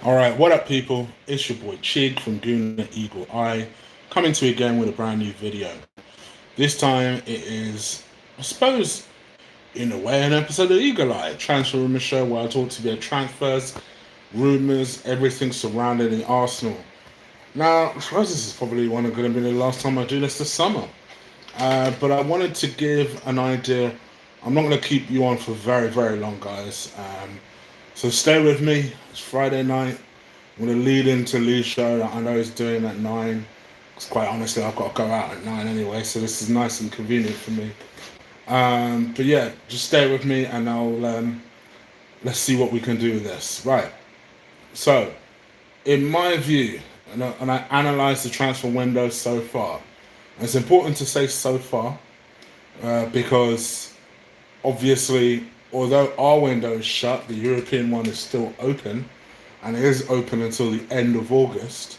All right, what up, people? It's your boy Chig from Gooner Eagle Eye, coming to you again with a brand new video. This time it is, I suppose, in a way, an episode of Eagle Eye, transfer rumor show where I talk to you about transfers, rumors, everything surrounding the Arsenal. Now, I suppose this is probably going to be the last time I do this summer. But I wanted to give an idea. I'm not going to keep you on for very, very long, guys. So stay with me. It's Friday night. I'm going to lead into Lee's show that I know he's doing at 9. Because quite honestly, I've got to go out at 9 anyway, so this is nice and convenient for me. But yeah, just stay with me and let's see what we can do with this. Right. So, in my view, and I analysed the transfer window so far, and it's important to say so far because obviously, although our window is shut, the European one is still open, and it is open until the end of August.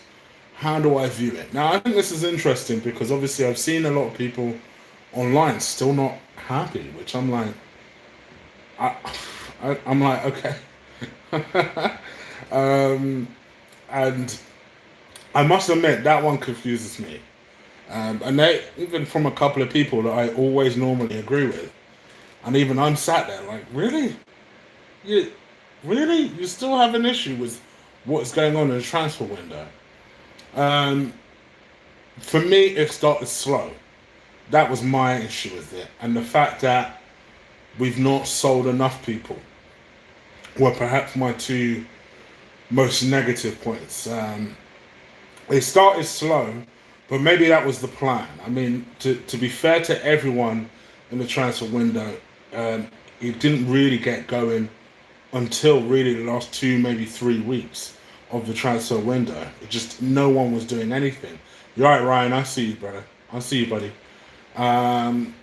How do I view it? Now, I think this is interesting because obviously I've seen a lot of people online still not happy, which I'm like, I'm like, okay. And I must admit that one confuses me. And they, even from a couple of people that I always normally agree with, and even I'm sat there like, really? You still have an issue with what's going on in the transfer window? For me, it started slow. That was my issue with it. And the fact that we've not sold enough people were perhaps my two most negative points. It started slow, but maybe that was the plan. I mean, to be fair to everyone in the transfer window, it didn't really get going until really the last 2, maybe 3 weeks of the transfer window. It just, no one was doing anything. You're right, Ryan. I see you, brother. I see you, buddy. When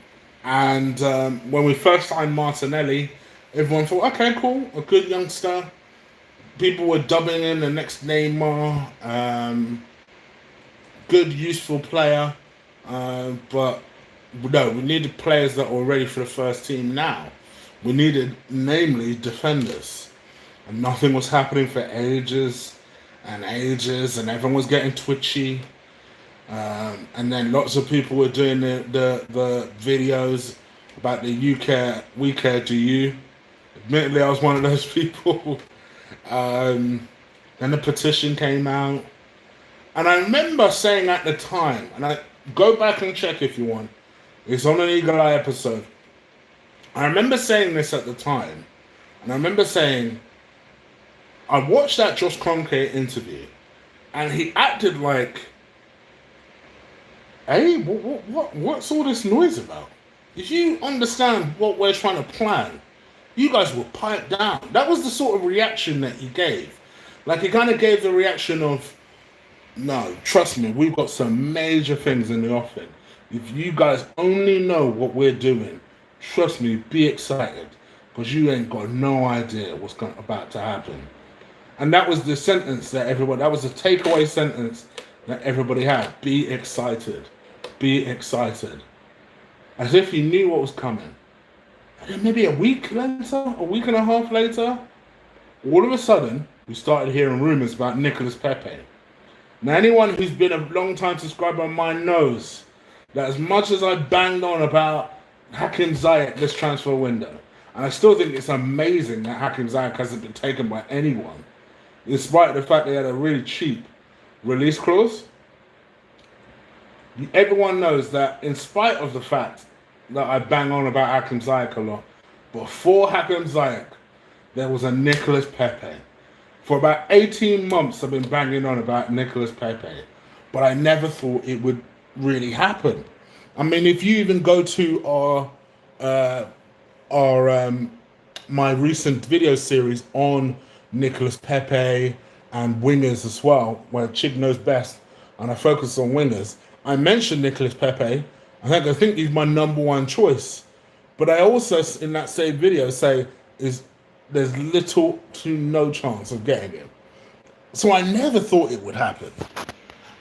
we first signed Martinelli, everyone thought, okay, cool, a good youngster. People were dubbing in the next Neymar. Good, useful player. But no, we needed players that were ready for the first team now. We needed, namely, defenders. And nothing was happening for ages and ages, and everyone was getting twitchy. And then lots of people were doing the videos about the UK, we care, do you? Admittedly, I was one of those people. Then the petition came out. And I remember saying at the time, and I go back and check if you want, it's on an Eagle Eye episode. I remember saying this at the time, and I remember saying, I watched that Josh Kroenke interview, and he acted like, hey, what's all this noise about? If you understand what we're trying to plan, you guys will pipe down. That was the sort of reaction that he gave. Like, he kind of gave the reaction of, no, trust me, we've got some major things in the offing. If you guys only know what we're doing, trust me, be excited, because you ain't got no idea what's about to happen. And that was the sentence that everyone, that was the takeaway sentence that everybody had. Be excited. Be excited. As if he knew what was coming. And then maybe a week later, a week and a half later, all of a sudden, we started hearing rumours about Nicolas Pepe. Now, anyone who's been a long time subscriber of mine knows that as much as I banged on about Hakim Ziyech this transfer window, and I still think it's amazing that Hakim Ziyech hasn't been taken by anyone, despite the fact they had a really cheap release clause. Everyone knows that in spite of the fact that I bang on about Hakim Ziyech a lot, before Hakim Ziyech, there was a Nicolas Pepe. For about 18 months, I've been banging on about Nicolas Pepe, but I never thought it would really happen. I mean, if you even go to my recent video series on Nicolas Pepe and wingers as well, where Chig knows best, and I focus on wingers, I mentioned Nicolas Pepe. I think he's my number one choice. But I also, in that same video, say there's little to no chance of getting him. So I never thought it would happen.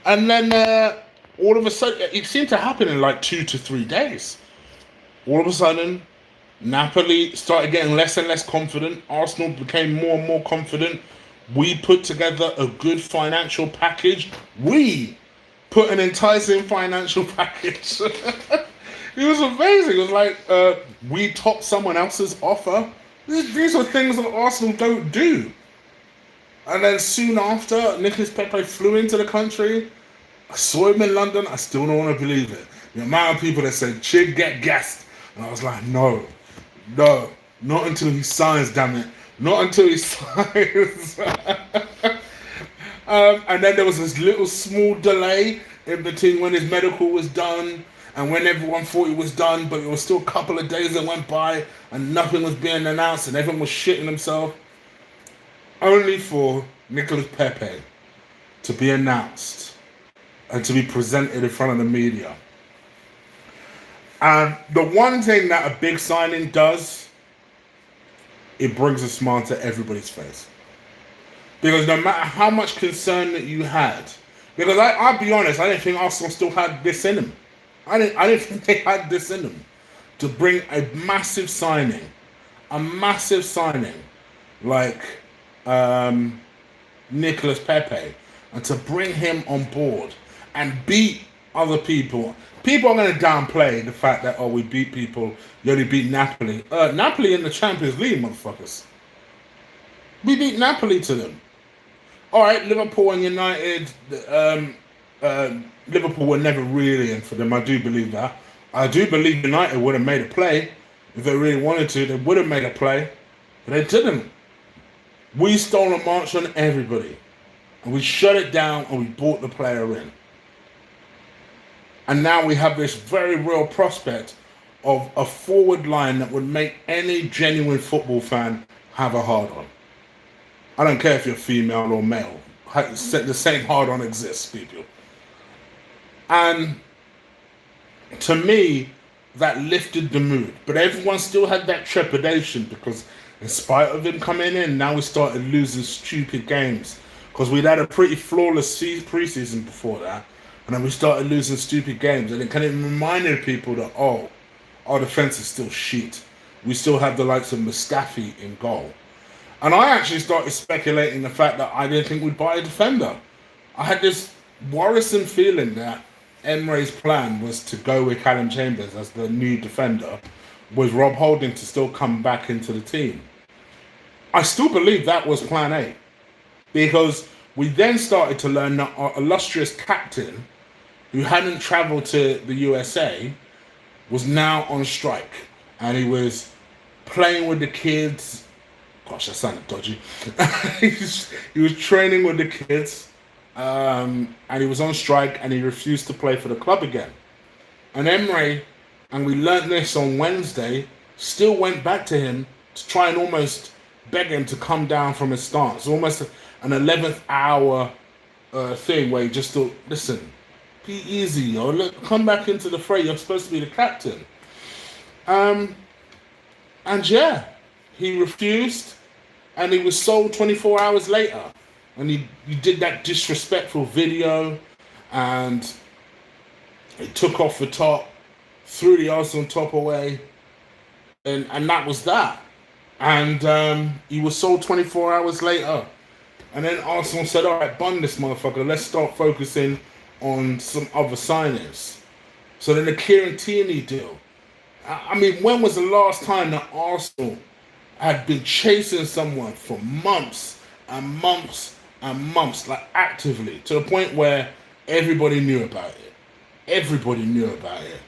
And then all of a sudden, it seemed to happen in like 2 to 3 days. All of a sudden, Napoli started getting less and less confident. Arsenal became more and more confident. We put together a good financial package. We put an enticing financial package. It was amazing. It was like we topped someone else's offer. These are things that Arsenal don't do. And then soon after, Nicolas Pepe flew into the country. I saw him in London. I still don't want to believe it. The amount of people that said, Chig, get gassed. And I was like, no, not until he signs, damn it. Not until he signs. And then there was this little small delay in between when his medical was done and when everyone thought it was done, but it was still a couple of days that went by and nothing was being announced and everyone was shitting themselves. Only for Nicolas Pepe to be announced and to be presented in front of the media. And the one thing that a big signing does, it brings a smile to everybody's face. Because no matter how much concern that you had, because I'll be honest, I didn't think Arsenal still had this in them. I didn't think they had this in them to bring a massive signing like Nicolas Pepe, and to bring him on board and beat other people. People are going to downplay the fact that, we beat people. You only beat Napoli. Napoli in the Champions League, motherfuckers. We beat Napoli to them. All right, Liverpool and United. Liverpool were never really in for them. I do believe that. I do believe United would have made a play. If they really wanted to, they would have made a play. But they didn't. We stole a march on everybody. And we shut it down and we brought the player in. And now we have this very real prospect of a forward line that would make any genuine football fan have a hard on. I don't care if you're female or male. The same hard on exists, people. And to me, that lifted the mood. But everyone still had that trepidation because in spite of him coming in, now we started losing stupid games. Because we'd had a pretty flawless preseason before that. And then we started losing stupid games. And it kind of reminded people that, our defense is still shit. We still have the likes of Mustafi in goal. And I actually started speculating the fact that I didn't think we'd buy a defender. I had this worrisome feeling that Emre's plan was to go with Callum Chambers as the new defender, with Rob Holding to still come back into the team. I still believe that was plan A. Because we then started to learn that our illustrious captain, who hadn't travelled to the USA, was now on strike. And he was playing with the kids. Gosh, that sounded dodgy. He was training with the kids. And he was on strike and he refused to play for the club again. And Emre, and we learnt this on Wednesday, still went back to him to try and almost beg him to come down from his stance. Almost an 11th hour thing where he just thought, listen, be easy, yo. Look, come back into the fray. You're supposed to be the captain. And yeah, he refused and he was sold 24 hours later. And he did that disrespectful video and he took off the top, threw the Arsenal top away, and that was that. And he was sold 24 hours later. And then Arsenal said, all right, bun this motherfucker. Let's start focusing on some other signings. So then the Kieran Tierney deal. I mean, when was the last time that Arsenal had been chasing someone for months and months and months, like actively, to the point where everybody knew about it. Everybody knew about it.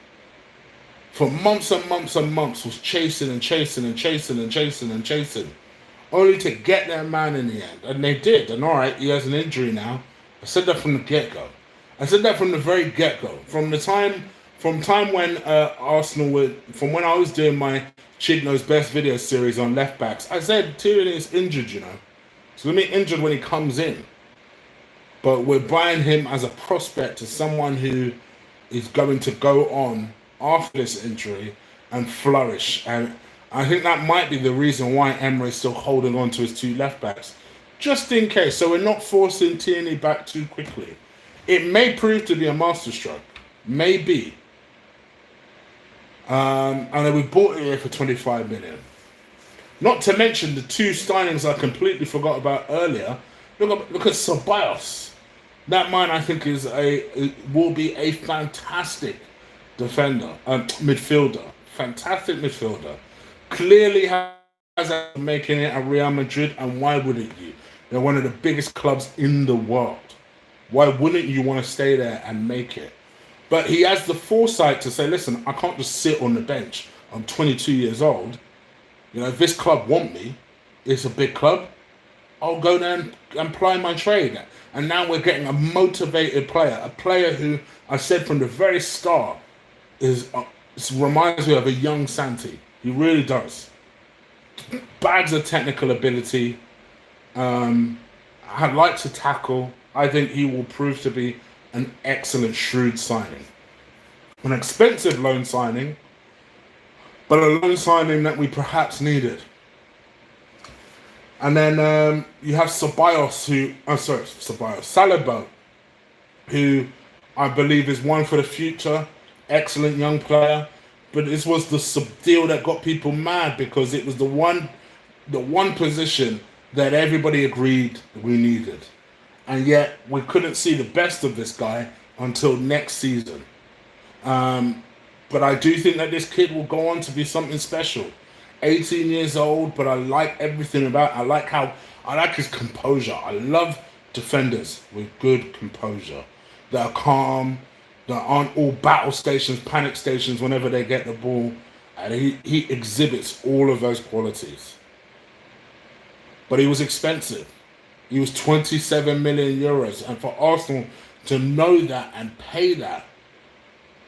For months and months and months was chasing and chasing and chasing and chasing and chasing. Only to get their man in the end. And they did. And all right, he has an injury now. I said that from the get-go. I said that from the very get-go. From time when Arsenal were, from when I was doing my Chigno's Best video series on left backs, I said Tierney is injured, you know. So let me injured when he comes in. But we're buying him as a prospect to someone who is going to go on after this injury and flourish. And I think that might be the reason why Emre is still holding on to his two left backs, just in case. So we're not forcing Tierney back too quickly. It may prove to be a masterstroke, maybe. And then we bought it here for 25 million. Not to mention the two signings I completely forgot about earlier. Look at Ceballos. That man, I think, will be a fantastic defender, midfielder, fantastic midfielder. Clearly has making it at Real Madrid, and why wouldn't you? They're one of the biggest clubs in the world. Why wouldn't you want to stay there and make it? But he has the foresight to say, listen, I can't just sit on the bench. I'm 22 years old. You know, if this club want me, it's a big club, I'll go there and ply my trade. And now we're getting a motivated player, a player who I said from the very start reminds me of a young Santi. He really does. Bags of technical ability. I like to tackle. I think he will prove to be an excellent, shrewd signing. An expensive loan signing, but a loan signing that we perhaps needed. And then you have Saliba, who I believe is one for the future. Excellent young player. But this was the deal that got people mad because it was the one position that everybody agreed we needed. And yet we couldn't see the best of this guy until next season. But I do think that this kid will go on to be something special. 18 years old, but I like everything about it. I like his composure. I love defenders with good composure. That are calm, that aren't all battle stations, panic stations whenever they get the ball. And he exhibits all of those qualities. But he was expensive. He was 27 million euros. And for Arsenal to know that and pay that,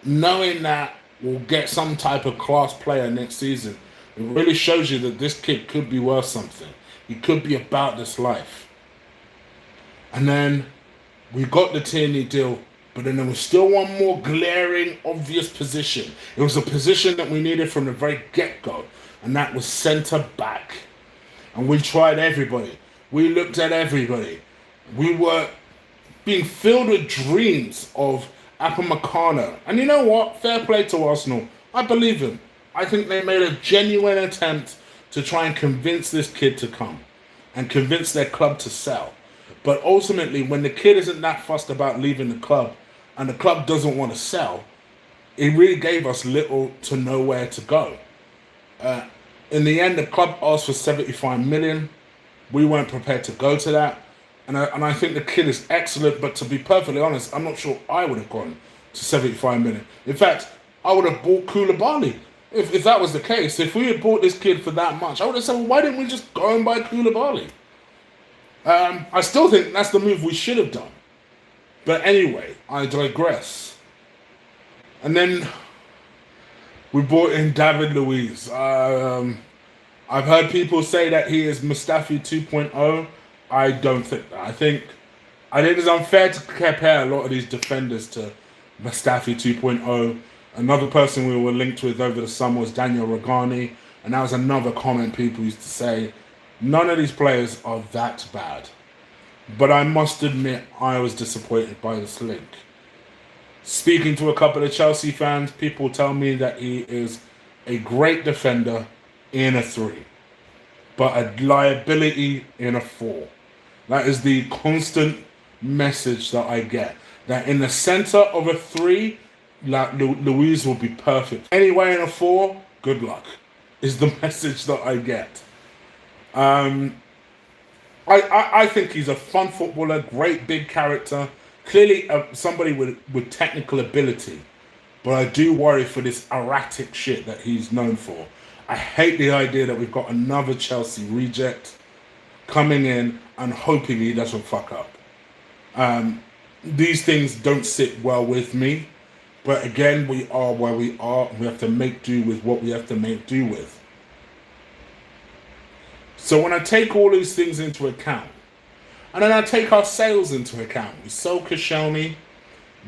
knowing that we'll get some type of class player next season, it really shows you that this kid could be worth something. He could be about this life. And then we got the Tierney deal, but then there was still one more glaring, obvious position. It was a position that we needed from the very get-go, and that was centre back. And we tried everybody. We looked at everybody. We were being filled with dreams of Upamecano. And you know what? Fair play to Arsenal. I believe him. I think they made a genuine attempt to try and convince this kid to come and convince their club to sell. But ultimately, when the kid isn't that fussed about leaving the club and the club doesn't want to sell, it really gave us little to nowhere to go. In the end, the club asked for 75 million. We weren't prepared to go to that. And I think the kid is excellent, but to be perfectly honest, I'm not sure I would have gone to 75 million. In fact, I would have bought Koulibaly. If that was the case, if we had bought this kid for that much, I would have said, well, why didn't we just go and buy Koulibaly? I still think that's the move we should have done. But anyway, I digress. And then we brought in David Luiz. I've heard people say that he is Mustafi 2.0. I don't think that. I think it's unfair to compare a lot of these defenders to Mustafi 2.0. Another person we were linked with over the summer was Daniel Regani, and that was another comment people used to say. None of these players are that bad. But I must admit, I was disappointed by this link. Speaking to a couple of Chelsea fans, people tell me that he is a great defender in a 3, but a liability in a 4. That is the constant message that I get. That in the center of a 3, like Luiz will be perfect. Anyway, in a 4, good luck, is the message that I get. I think he's a fun footballer, great big character, clearly somebody with technical ability. But I do worry for this erratic shit that he's known for. I hate the idea that we've got another Chelsea reject coming in and hoping he doesn't fuck up. These things don't sit well with me. But again, we are where we are. We have to make do with what we have to make do with. So when I take all these things into account, and then I take our sales into account, we sold Koscielny,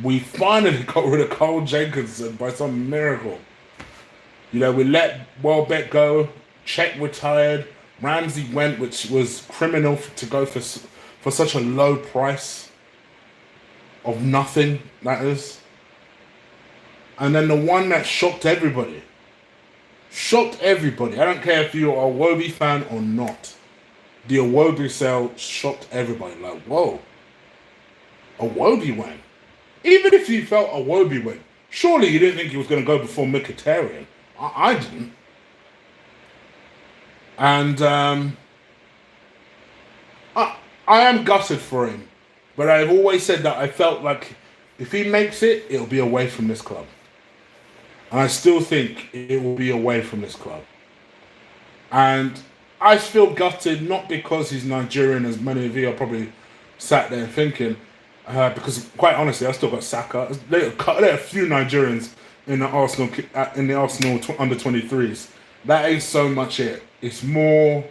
we finally got rid of Carl Jenkinson by some miracle. You know, we let Welbeck go, Czech retired, Ramsey went, which was criminal to go for such a low price of nothing, that is. And then the one that shocked everybody, Shocked everybody. I don't care if you're a Iwobi fan or not. The Iwobi sale shocked everybody. Like, whoa, Iwobi went. Even if you felt Iwobi went, surely you didn't think he was going to go before Mkhitaryan. I didn't. And I am gutted for him. But I've always said that I felt like if he makes it, it'll be away from this club. And I still think it will be away from this club. And I feel gutted, not because he's Nigerian, as many of you are probably sat there thinking, because quite honestly, I still got Saka. There are a few Nigerians in the Arsenal under 23s. That ain't so much it. It's more.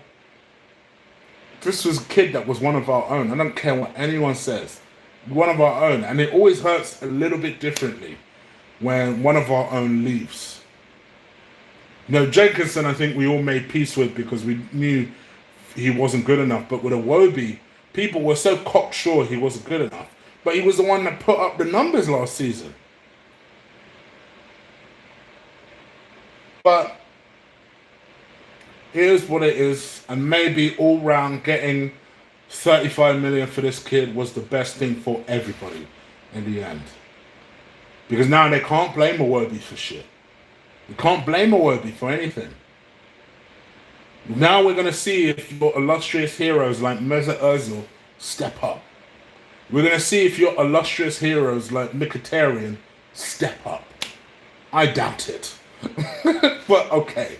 This was a kid that was one of our own. I don't care what anyone says. One of our own. And it always hurts a little bit differently when one of our own leaves. You know, Jenkinson, I think we all made peace with because we knew he wasn't good enough. But with Iwobi, people were so cocksure he wasn't good enough. But he was the one that put up the numbers last season. But here's what it is, and maybe all round getting 35 million for this kid was the best thing for everybody in the end. Because now they can't blame Iwobi for shit. You can't blame Iwobi for anything. Now we're going to see if your illustrious heroes like Mesut Ozil step up. We're going to see if your illustrious heroes like Mkhitaryan step up. I doubt it. But okay,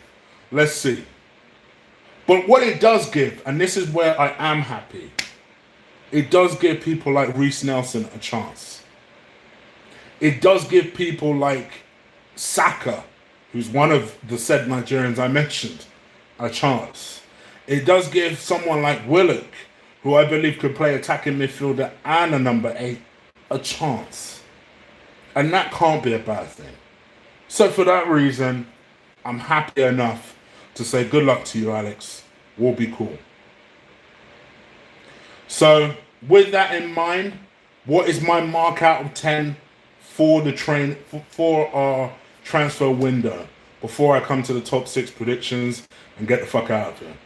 let's see. But what it does give, and this is where I am happy, it does give people like Reece Nelson a chance. It does give people like Saka, who's one of the said Nigerians I mentioned, a chance. It does give someone like Willock, who I believe could play attacking midfielder and a number 8, a chance. And that can't be a bad thing. So for that reason, I'm happy enough to say good luck to you, Alex. We'll be cool. So with that in mind, what is my mark out of 10 for our transfer window before I come to the top 6 predictions and get the fuck out of here?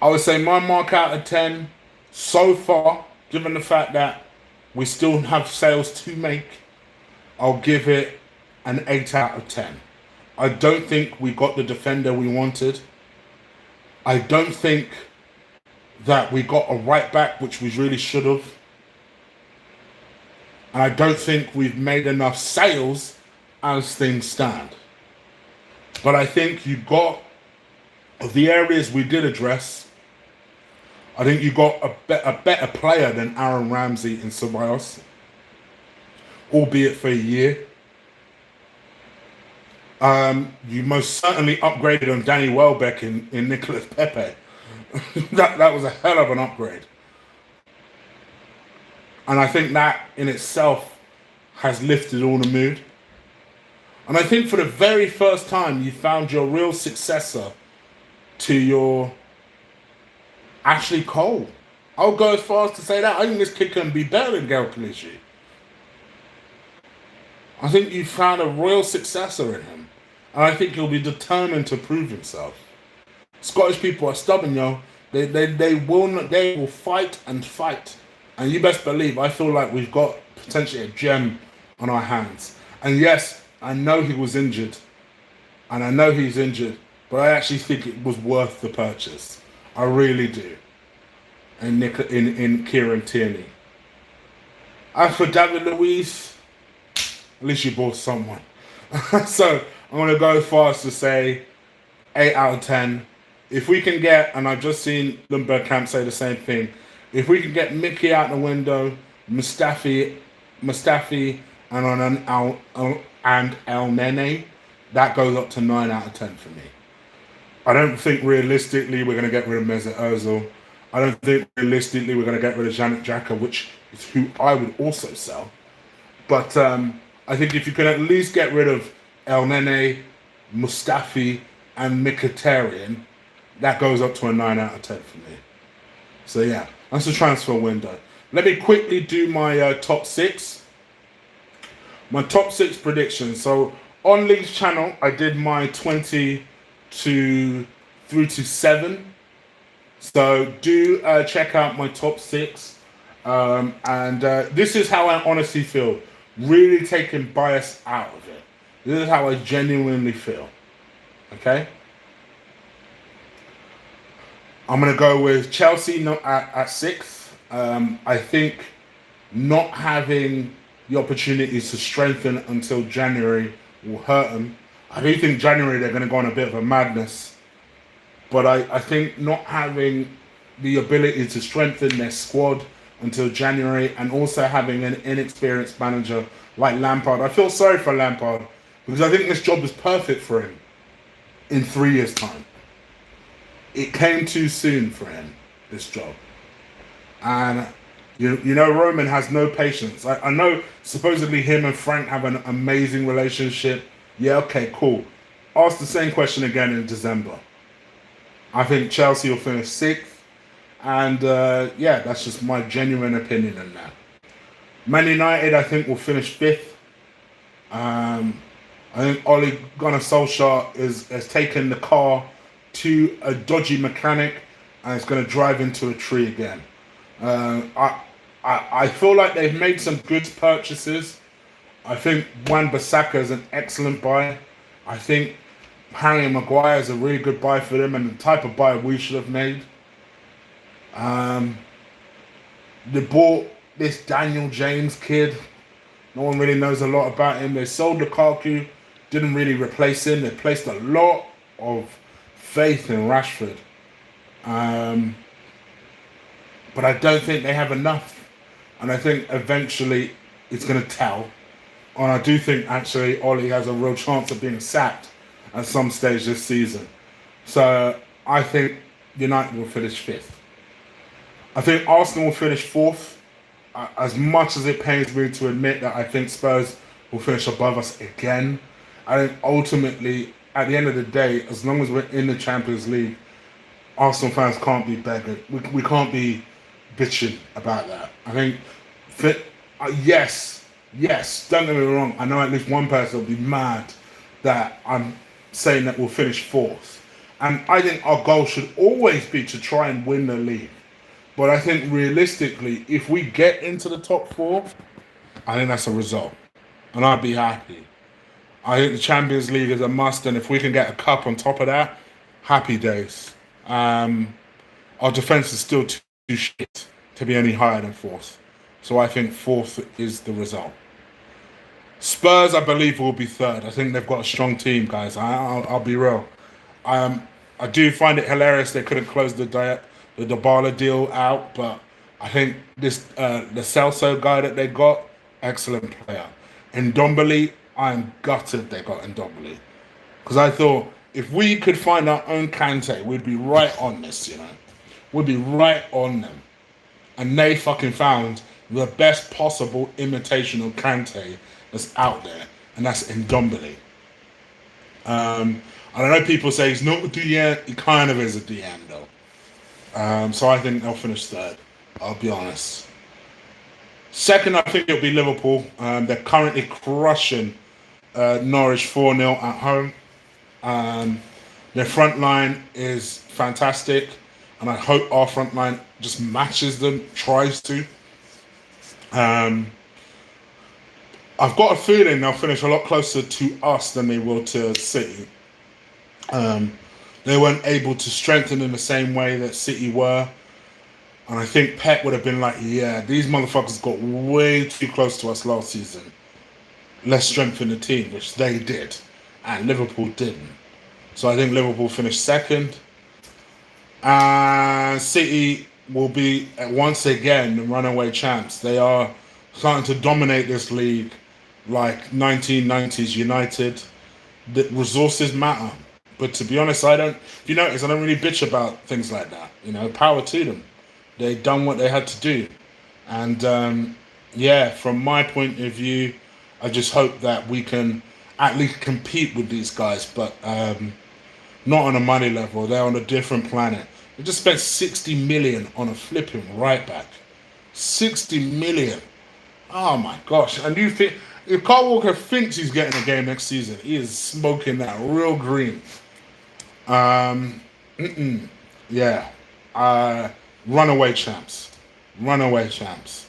I would say my mark out of 10 so far, given the fact that we still have sales to make, I'll give it an 8 out of 10. I don't think we got the defender we wanted. I don't think that we got a right back, which we really should have. And I don't think we've made enough sales as things stand. But I think you got, of the areas we did address, I think you got a better player than Aaron Ramsey in Ceballos, albeit for a year. You most certainly upgraded on Danny Welbeck in Nicolas Pepe. that was a hell of an upgrade. And I think that in itself has lifted all the mood. And I think for the very first time, you found your real successor to your Ashley Cole. I'll go as far as to say that. I think this kid can be better than Gael Clichy. I think you found a real successor in him. And I think he'll be determined to prove himself. Scottish people are stubborn, yo. They will fight and fight. And you best believe, I feel like we've got potentially a gem on our hands. And yes, I know he was injured. And I know he's injured. But I actually think it was worth the purchase. I really do. And in Kieran Tierney. As for David Luiz, at least you bought someone. So I'm going to go as far as to say 8 out of 10. If we can get, and I've just seen Lundberg Camp say the same thing, if we can get Mickey out the window, Mustafi, and El Nene, that goes up to 9 out of 10 for me. I don't think realistically we're going to get rid of Mesut Ozil. I don't think realistically we're going to get rid of Janet Xhaka, which is who I would also sell. But I think if you can at least get rid of El Nene, Mustafi, and Mkhitaryan, that goes up to a 9 out of 10 for me. So yeah, that's the transfer window. Let me quickly do my top 6. My top 6 predictions. So On League's channel, I did my 20 to through to 7. So do check out my top 6. And this is how I honestly feel. Really taking bias out of it. This is how I genuinely feel. Okay? I'm going to go with Chelsea not at 6th. I think not having the opportunities to strengthen until January will hurt them. I do think January they're going to go on a bit of a madness. But I think not having the ability to strengthen their squad until January and also having an inexperienced manager like Lampard, I feel sorry for Lampard because I think this job is perfect for him in 3 years' time. It came too soon for him, this job. And you know, Roman has no patience. I know supposedly him and Frank have an amazing relationship. Yeah, okay, cool. Ask the same question again in December. I think Chelsea will finish 6th. And yeah, that's just my genuine opinion on that. Man United, I think, will finish 5th. I think Ole Gunnar Solskjaer has taken the car to a dodgy mechanic and it's going to drive into a tree again. I feel like they've made some good purchases. I think Wan-Bissaka is an excellent buy. I think Harry Maguire is a really good buy for them and the type of buy we should have made. They bought this Daniel James kid. No one really knows a lot about him. They sold Lukaku, didn't really replace him. They placed a lot of faith in Rashford. But I don't think they have enough. And I think eventually it's going to tell. And I do think actually Ole has a real chance of being sacked at some stage this season. So I think United will finish 5th. I think Arsenal will finish 4th. As much as it pains me to admit that I think Spurs will finish above us again, I think ultimately, at the end of the day, as long as we're in the Champions League, Arsenal fans can't be begging. We can't be bitching about that. I think, yes, don't get me wrong. I know at least one person will be mad that I'm saying that we'll finish 4th. And I think our goal should always be to try and win the league. But I think realistically, if we get into the top 4, I think that's a result. And I'd be happy. I think the Champions League is a must, and if we can get a cup on top of that, happy days. Our defence is still too shit to be any higher than 4th. So I think 4th is the result. Spurs, I believe, will be 3rd. I think they've got a strong team, guys. I'll be real. I do find it hilarious they couldn't close the Dybala deal out, but I think this the Celso guy that they got, excellent player. Ndombele, I'm gutted they got Ndombele. Because I thought if we could find our own Kante, we'd be right on this, you know. We'd be right on them. And they fucking found the best possible imitation of Kante that's out there, and that's Ndombele. I know people say he's not a DM, he kind of is a DM though. So I think they'll finish 3rd. I'll be honest. 2nd, I think it'll be Liverpool. They're currently crushing Norwich 4-0 at home. Their front line is fantastic, and I hope our front line just matches them, tries to. I've got a feeling they'll finish a lot closer to us than they will to City. They weren't able to strengthen in the same way that City were. And I think Pep would have been like, yeah, these motherfuckers got way too close to us last season. Let's strengthen the team, which they did. And Liverpool didn't. So I think Liverpool finished 2nd. And City will be, once again, the runaway champs. They are starting to dominate this league like 1990s United. The resources matter. But to be honest, if you notice, I don't really bitch about things like that. You know, power to them. They done what they had to do. And yeah, from my point of view, I just hope that we can at least compete with these guys, but not on a money level. They're on a different planet. They just spent 60 million on a flipping right back. 60 million Oh my gosh! And you think if Carl Walker thinks he's getting a game next season, he is smoking that real green. Um, yeah. Uh, Runaway champs. Runaway champs.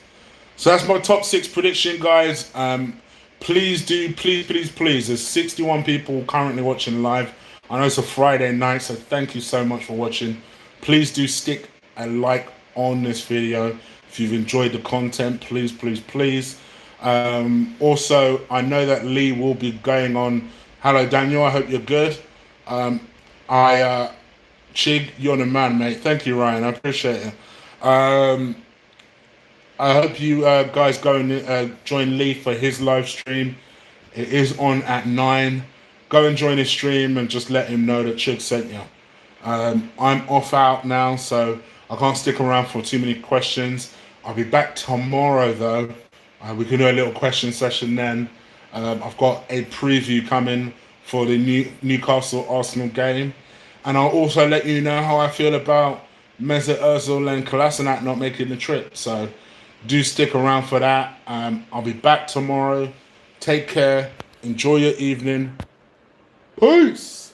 So that's my top six prediction, guys. Please do, please. There's 61 people currently watching live. I know it's a Friday night, so thank you so much for watching. Please do stick a like on this video if you've enjoyed the content. Please. Also, I know that Lee will be going on. Hello, Daniel. I hope you're good. Um, I Chig, you're the man, mate. Thank you, Ryan. I appreciate it. I hope you guys go and join Lee for his live stream. It is on at 9. Go and join his stream and just let him know that Chig sent you. I'm off out now, so I can't stick around for too many questions. I'll be back tomorrow, though. We can do a little question session then. I've got a preview coming for the Newcastle Arsenal game. And I'll also let you know how I feel about Mesut Ozil and Kolasinac not making the trip. So do stick around for that. I'll be back tomorrow. Take care. Enjoy your evening. Peace.